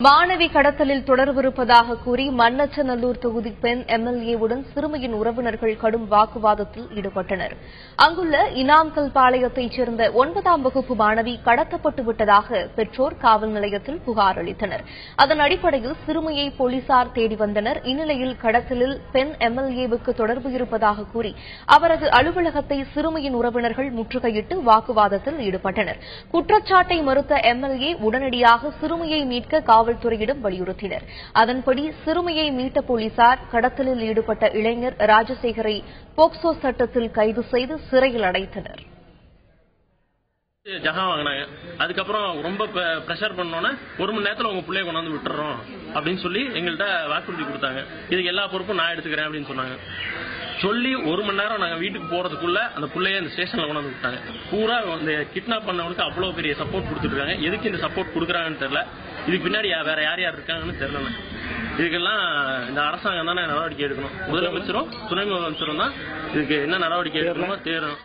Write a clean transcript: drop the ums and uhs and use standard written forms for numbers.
மாணவி கடத்தலில் தொடர்பிருப்பதாக கூறி மண்ணச்சநல்லூர் தொகுதி பெண் எம்எல்ஏவுடன் சிறுமியின் உறவினர்கள் கடும் வாக்குவாதத்தில் ஈடுபட்டனர். அங்குள்ள இனாம்கல் பாளையத்தைச் சேர்ந்த 9ஆம் வகுப்பு மாணவி கடத்தப்பட்டு விட்டதாக பெற்றோர் காவல் நிலையத்தில் புகார் அளித்தனர். அதன் அடிப்படையில் சிறுமியை போலீசார் தேடி வந்தனர். இந்நிலையில் கடத்தலில் பெண் எம்எல்ஏவுக்கு தொடர்பு இருப்பதாக கூறி அவரது அலுவலகத்தை சிறுமியின் உறவினர்கள் முற்றுகையிட்டு வாக்குவாதத்தில் ஈடுபட்டனர். குற்றச்சாட்டை மறுத்த எம்எல்ஏ உடனடியாக சிறுமியை மீட்க காவல்துறையிடம் வலியுறுத்தினர். அதன்படி சிறுமியை மீட்ட போலீசார் கடத்தலில் ஈடுபட்ட இளைஞர் ராஜசேகரை போக்சோ சட்டத்தில் கைது செய்து சிறையில் அடைத்தனர். ஜகா வாங்கினாங்க. அதுக்கப்புறம் ரொம்ப பிரஷர் பண்ணோன்னா 1 மணி நேரத்தில் உங்க பிள்ளைய கொண்டாந்து விட்டுறோம் அப்படின்னு சொல்லி எங்கள்கிட்ட வாக்குறுதி கொடுத்தாங்க. இதுக்கு எல்லா பொறுப்பும் நான் எடுத்துக்கிறேன் அப்படின்னு சொன்னாங்க. சொல்லி 1 மணி நேரம் நாங்கள் வீட்டுக்கு போறதுக்குள்ள அந்த பிள்ளைய இந்த ஸ்டேஷன்ல கொண்டாந்து விட்டாங்க. பூரா இந்த கிட்னாப் பண்ணவனுக்கு அவ்வளவு பெரிய சப்போர்ட் கொடுத்துட்டு இருக்காங்க. எதுக்கு இந்த சப்போர்ட் கொடுக்குறாங்கன்னு தெரியல. இதுக்கு பின்னாடி வேற யார் யார் இருக்காங்கன்னு தெரியல. இதுக்கெல்லாம் இந்த அரசாங்கம் தானே நடவடிக்கை எடுக்கணும். முதலமைச்சரும் துணை முதலமைச்சரும் தான் இதுக்கு என்ன நடவடிக்கை எடுக்கணுமோ தேரணும்.